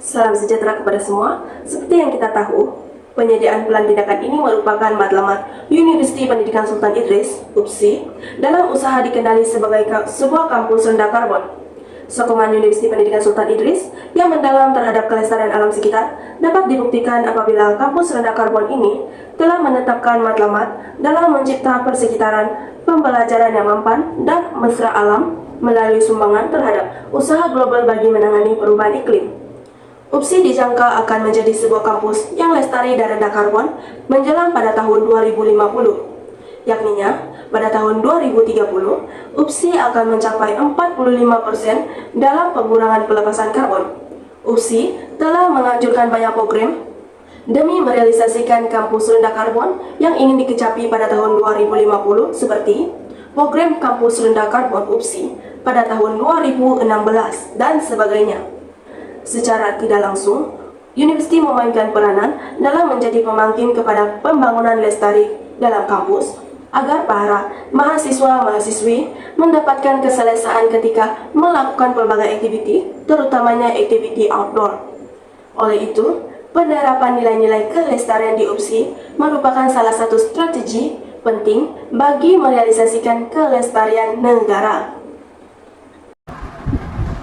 Salam sejahtera kepada semua. Seperti yang kita tahu, penyediaan plan tindakan ini merupakan matlamat Universiti Pendidikan Sultan Idris, UPSI, dalam usaha dikenali sebagai sebuah kampus rendah karbon. Sokongan Universiti Pendidikan Sultan Idris yang mendalam terhadap kelestarian alam sekitar dapat dibuktikan apabila kampus rendah karbon ini telah menetapkan matlamat dalam mencipta persekitaran pembelajaran yang mempan dan mesra alam melalui sumbangan terhadap usaha global bagi menangani perubahan iklim. UPSI dijangka akan menjadi sebuah kampus yang lestari dan rendah karbon menjelang pada tahun 2050. Yakninya, pada tahun 2030, UPSI akan mencapai 45% dalam pengurangan pelepasan karbon. UPSI telah menganjurkan banyak program demi merealisasikan kampus rendah karbon yang ingin dikecapi pada tahun 2050 seperti program kampus rendah karbon UPSI pada tahun 2016 dan sebagainya. Secara tidak langsung, universiti memainkan peranan dalam menjadi pemangkin kepada pembangunan lestari dalam kampus agar para mahasiswa-mahasiswi mendapatkan keselesaan ketika melakukan pelbagai aktiviti, terutamanya aktiviti outdoor. Oleh itu, penerapan nilai-nilai kelestarian di UPSI merupakan salah satu strategi penting bagi merealisasikan kelestarian negara.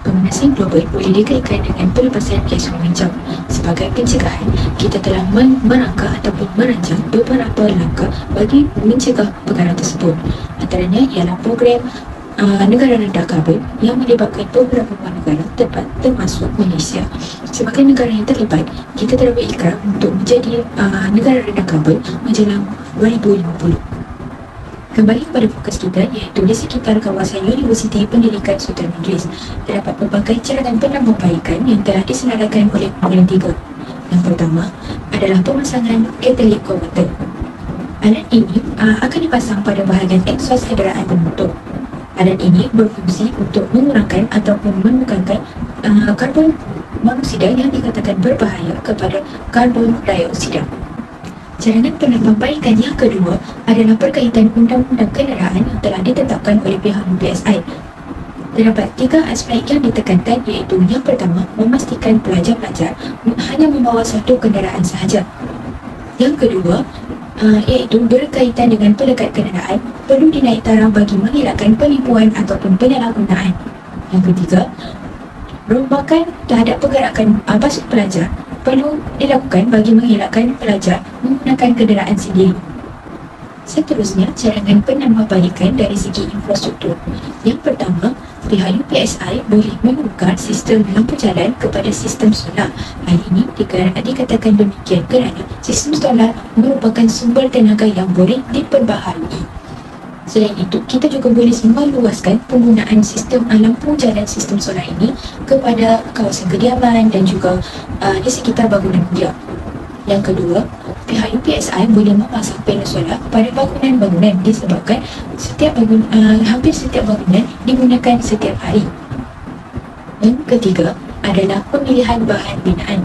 Pemanasan global boleh dikaitkan dengan pelepasan gas rumah hijau. Sebagai pencegahan, kita telah merangka ataupun merancang beberapa langkah bagi mencegah perkara tersebut. Antaranya ialah program negara rendah karbon yang melibatkan beberapa buah negara termasuk Malaysia. Sebagai negara yang terlibat, kita telah berikrar untuk menjadi negara rendah karbon menjelang 2050. Kembali kepada fokus kita, iaitu di sekitar kawasan Universiti Pendidikan Sultan Idris terdapat pelbagai cadangan penambahbaikan yang telah disenaraikan oleh Kumpulan 3. Yang pertama adalah pemasangan catalytic converter. Alat ini akan dipasang pada bahagian exhaust kenderaan bermotor. Alat ini berfungsi untuk mengurangkan ataupun menekankan karbon monoksida yang dikatakan berbahaya kepada karbon dioksida. Cadangan penambahbaikan yang kedua adalah berkaitan undang-undang kenderaan yang telah ditetapkan oleh pihak UPSI. Terdapat 3 aspek yang ditekankan, iaitu yang pertama, memastikan pelajar-pelajar hanya membawa satu kenderaan sahaja. Yang kedua, iaitu berkaitan dengan pelekat kenderaan perlu dinaik taraf bagi mengelakkan penipuan ataupun penyalahgunaan. Yang ketiga, rombakan terhadap pergerakan basuh pelajar perlu dilakukan bagi mengelakkan pelajar menggunakan kenderaan sendiri. Seterusnya, cadangan penambahbaikan dari segi infrastruktur. Yang pertama, pihak UPSI boleh menukar sistem lampu jalan kepada sistem solar. Hal ini dikatakan demikian kerana sistem solar merupakan sumber tenaga yang boleh diperbaharui. Selain itu, kita juga boleh meluaskan penggunaan sistem lampu jalan sistem solar ini kepada kawasan kediaman dan juga di sekitar bangunan dia. Yang kedua, pihak UPSI boleh memasang panel solar pada bangunan-bangunan disebabkan hampir setiap bangunan digunakan setiap hari. Yang ketiga adalah pemilihan bahan binaan.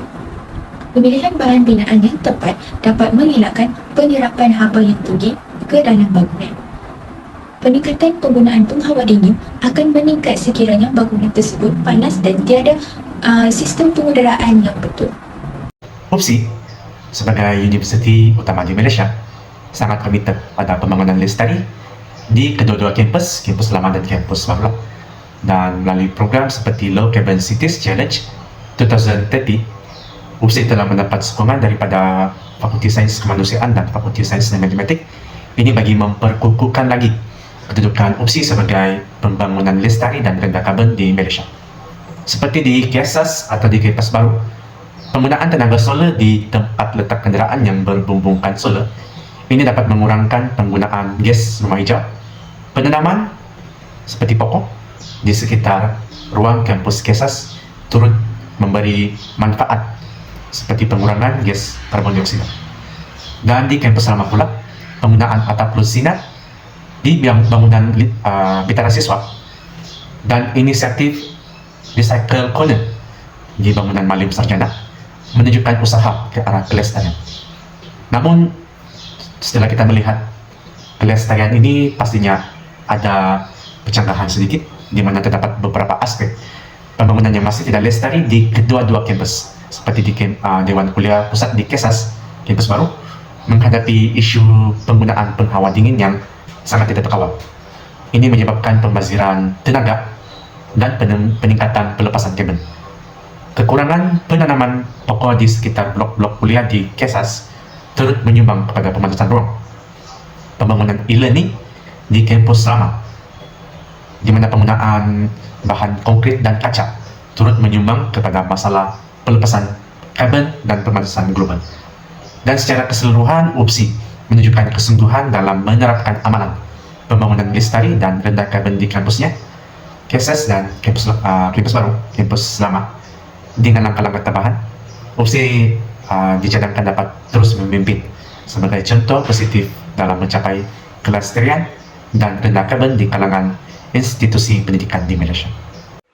Pemilihan bahan binaan yang tepat dapat mengelakkan penyerapan haba yang tinggi ke dalam bangunan. Peningkatan penggunaan penghawa dingin akan meningkat sekiranya bangunan tersebut panas dan tiada sistem pengudaraan yang betul. UPSI sebagai universiti utama di Malaysia sangat komited pada pembangunan lestari di kedua-dua kampus lama dan kampus baru. Dan melalui program seperti Low Carbon Cities Challenge 2030, UPSI telah mendapat sokongan daripada Fakulti Sains Kemanusiaan dan Fakulti Sains dan Matematik ini bagi memperkukuhkan lagi kedudukan UPSI sebagai pembangunan lestari dan rendah karbon di Malaysia. Seperti di KSAS atau di kampus baru, penggunaan tenaga solar di tempat letak kenderaan yang berbumbungkan solar ini dapat mengurangkan penggunaan gas rumah hijau. Penanaman seperti pokok di sekitar ruang kampus KSAS turut memberi manfaat seperti pengurangan gas karbon dioksida. Dan di kampus lama pula, penggunaan atap lusinar di bangunan bintara siswa dan inisiatif Recycle Corner di bangunan Malim Sarjana menunjukkan usaha ke arah kelestarian. Namun, setelah kita melihat kelestarian ini pastinya ada pencanggahan sedikit di mana terdapat beberapa aspek pembangunan yang masih tidak lestari di kedua-dua kampus. seperti di Dewan Kuliah Pusat di Kesas, kampus baru, menghadapi isu penggunaan penghawa dingin yang sangat tidak terkawal. Ini menyebabkan pembaziran tenaga dan peningkatan pelepasan kabel. Kekurangan penanaman pokok di sekitar blok-blok kuliah di Kesas turut menyumbang kepada pemanasan ruang. Pembangunan e-learning di kampus lama, di mana penggunaan bahan konkrit dan kaca turut menyumbang kepada masalah pelepasan kabel dan pemanasan global. Dan secara keseluruhan, UPSI menunjukkan kesungguhan dalam menerapkan amalan pembangunan lestari dan rendah kabel di kampusnya, Kesas dan kampus baru, kampus lama. Dengan langkah-langkah tambahan, UPSI dicadangkan dapat terus memimpin sebagai contoh positif dalam mencapai kelestarian dan rendah kabel di kalangan institusi pendidikan di Malaysia.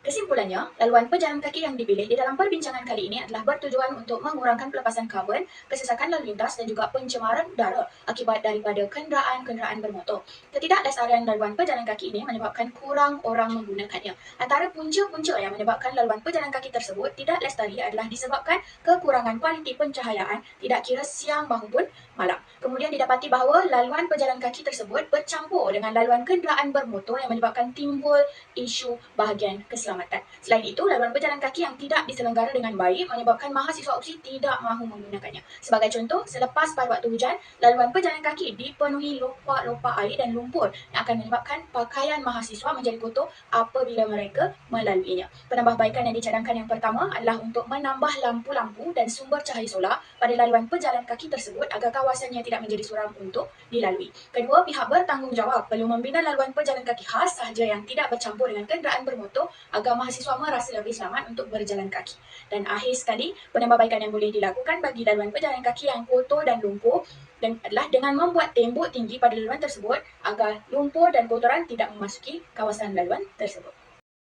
Kesimpulannya, laluan pejalan kaki yang dipilih di dalam perbincangan kali ini adalah bertujuan untuk mengurangkan pelepasan karbon, kesesakan lalu lintas dan juga pencemaran udara akibat daripada kenderaan-kenderaan bermotor. Ketidaklestarian laluan pejalan kaki ini menyebabkan kurang orang menggunakannya. Antara punca-punca yang menyebabkan laluan pejalan kaki tersebut tidak lestari adalah disebabkan kekurangan kualiti pencahayaan, tidak kira siang maupun malam. Kemudian didapati bahawa laluan pejalan kaki tersebut bercampur dengan laluan kenderaan bermotor yang menyebabkan timbul isu bahagian keselamatan. Selain itu, laluan berjalan kaki yang tidak diselenggara dengan baik menyebabkan mahasiswa UPSI tidak mahu menggunakannya. Sebagai contoh, selepas pada waktu hujan, laluan berjalan kaki dipenuhi lopak-lopak air dan lumpur yang akan menyebabkan pakaian mahasiswa menjadi kotor apabila mereka melaluinya. Penambahbaikan yang dicadangkan yang pertama adalah untuk menambah lampu-lampu dan sumber cahaya solar pada laluan berjalan kaki tersebut agar kawasannya tidak menjadi suram untuk dilalui. Kedua, pihak bertanggungjawab perlu membina laluan berjalan kaki khas sahaja yang tidak bercampur dengan kenderaan bermotor agar mahasiswa merasa lebih selamat untuk berjalan kaki. Dan akhir sekali, penambahbaikan yang boleh dilakukan bagi laluan berjalan kaki yang kotor dan lumpur adalah dengan membuat tembok tinggi pada laluan tersebut agar lumpur dan kotoran tidak memasuki kawasan laluan tersebut.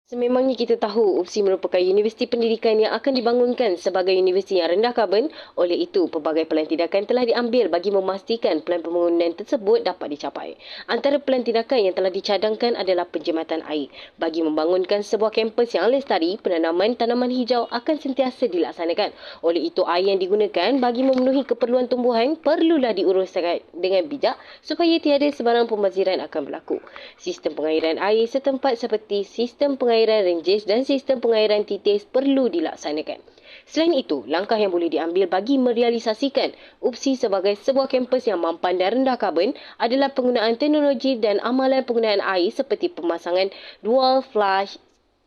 Sememangnya kita tahu UPSI merupakan universiti pendidikan yang akan dibangunkan sebagai universiti yang rendah karbon. Oleh itu, pelbagai pelan tindakan telah diambil bagi memastikan pelan pembangunan tersebut dapat dicapai. Antara pelan tindakan yang telah dicadangkan adalah penjimatan air. Bagi membangunkan sebuah kampus yang lestari, penanaman tanaman hijau akan sentiasa dilaksanakan. Oleh itu, air yang digunakan bagi memenuhi keperluan tumbuhan perlulah diuruskan dengan bijak supaya tiada sebarang pembaziran akan berlaku. Sistem pengairan air setempat seperti sistem pengairan renjis dan sistem pengairan titis perlu dilaksanakan. Selain itu, langkah yang boleh diambil bagi merealisasikan UPSI sebagai sebuah kampus yang mampan dan rendah karbon adalah penggunaan teknologi dan amalan penggunaan air seperti pemasangan dual flush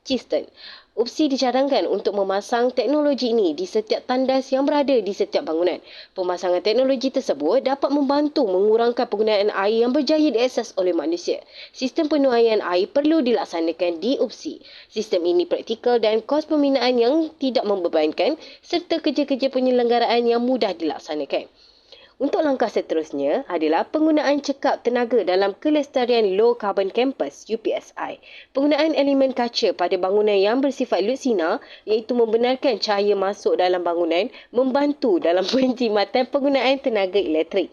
cistern. UPSI dicadangkan untuk memasang teknologi ini di setiap tandas yang berada di setiap bangunan. Pemasangan teknologi tersebut dapat membantu mengurangkan penggunaan air yang berjaya diakses oleh manusia. Sistem penuaian air perlu dilaksanakan di UPSI. Sistem ini praktikal dan kos pembinaan yang tidak membebankan serta kerja-kerja penyelenggaraan yang mudah dilaksanakan. Untuk langkah seterusnya adalah penggunaan cekap tenaga dalam kelestarian Low Carbon Campus UPSI. Penggunaan elemen kaca pada bangunan yang bersifat lutsina iaitu membenarkan cahaya masuk dalam bangunan membantu dalam penjimatan penggunaan tenaga elektrik.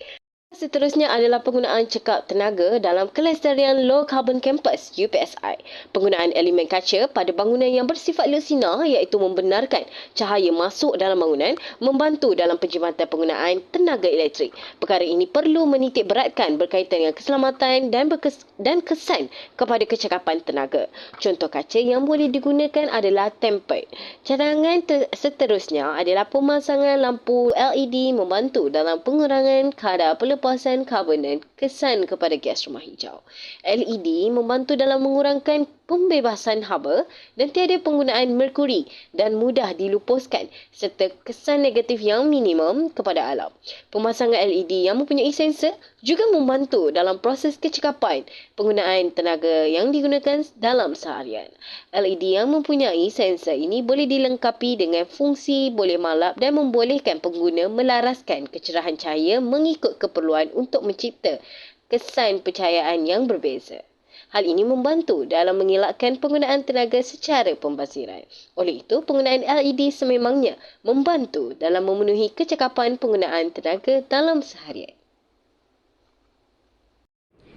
Seterusnya adalah penggunaan cekap tenaga dalam kelestarian Low Carbon Campus UPSI. Penggunaan elemen kaca pada bangunan yang bersifat lutsina iaitu membenarkan cahaya masuk dalam bangunan membantu dalam penjimatan penggunaan tenaga elektrik. Perkara ini perlu menitik beratkan berkaitan dengan keselamatan dan kesan kepada kecekapan tenaga. Contoh kaca yang boleh digunakan adalah tempered. Cadangan seterusnya adalah pemasangan lampu LED membantu dalam pengurangan kadar pelepasan karbon dan kesan kepada gas rumah hijau. LED membantu dalam mengurangkan pembebasan haba dan tiada penggunaan merkuri dan mudah dilupuskan serta kesan negatif yang minimum kepada alam. Pemasangan LED yang mempunyai sensor juga membantu dalam proses kecekapan penggunaan tenaga yang digunakan dalam seharian. LED yang mempunyai sensor ini boleh dilengkapi dengan fungsi boleh malap dan membolehkan pengguna melaraskan kecerahan cahaya mengikut keperluan untuk mencipta kesan pencahayaan yang berbeza. Hal ini membantu dalam mengelakkan penggunaan tenaga secara pembaziran. Oleh itu, penggunaan LED sememangnya membantu dalam memenuhi kecekapan penggunaan tenaga dalam seharian.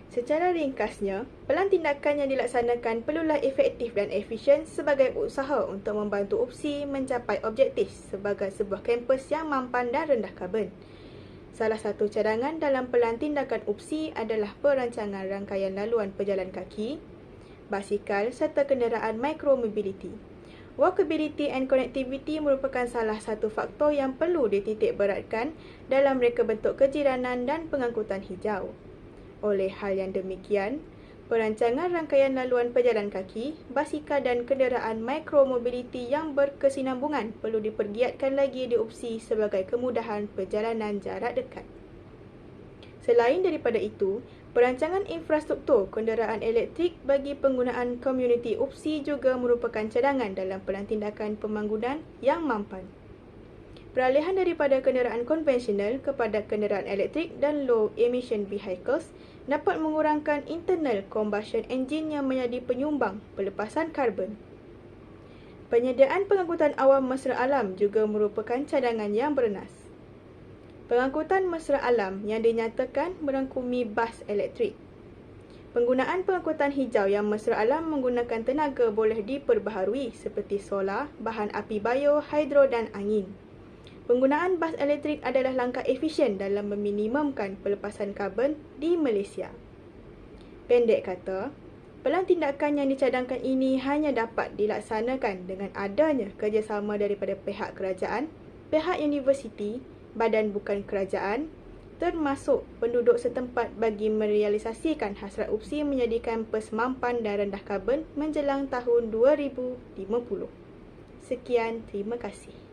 Secara ringkasnya, pelan tindakan yang dilaksanakan perlulah efektif dan efisien sebagai usaha untuk membantu UPSI mencapai objektif sebagai sebuah kampus yang mampan dan rendah karbon. Salah satu cadangan dalam pelan tindakan UPSI adalah perancangan rangkaian laluan pejalan kaki, basikal serta kenderaan micromobility. Walkability and connectivity merupakan salah satu faktor yang perlu dititik beratkan dalam reka bentuk kejiranan dan pengangkutan hijau. Oleh hal yang demikian, perancangan rangkaian laluan pejalan kaki, basikal dan kenderaan micromobility yang berkesinambungan perlu dipergiatkan lagi di UPSI sebagai kemudahan perjalanan jarak dekat. Selain daripada itu, perancangan infrastruktur kenderaan elektrik bagi penggunaan komuniti UPSI juga merupakan cadangan dalam pelan tindakan pembangunan yang mampan. Peralihan daripada kenderaan konvensional kepada kenderaan elektrik dan low emission vehicles dapat mengurangkan internal combustion engine yang menjadi penyumbang pelepasan karbon. Penyediaan pengangkutan awam mesra alam juga merupakan cadangan yang bernas. Pengangkutan mesra alam yang dinyatakan merangkumi bas elektrik. Penggunaan pengangkutan hijau yang mesra alam menggunakan tenaga boleh diperbaharui seperti solar, bahan api bio, hidro dan angin. Penggunaan bas elektrik adalah langkah efisien dalam meminimumkan pelepasan karbon di Malaysia. Pendek kata, pelan tindakan yang dicadangkan ini hanya dapat dilaksanakan dengan adanya kerjasama daripada pihak kerajaan, pihak universiti, badan bukan kerajaan, termasuk penduduk setempat bagi merealisasikan hasrat UPSI menjadi kampus mampan dan rendah karbon menjelang tahun 2050. Sekian, terima kasih.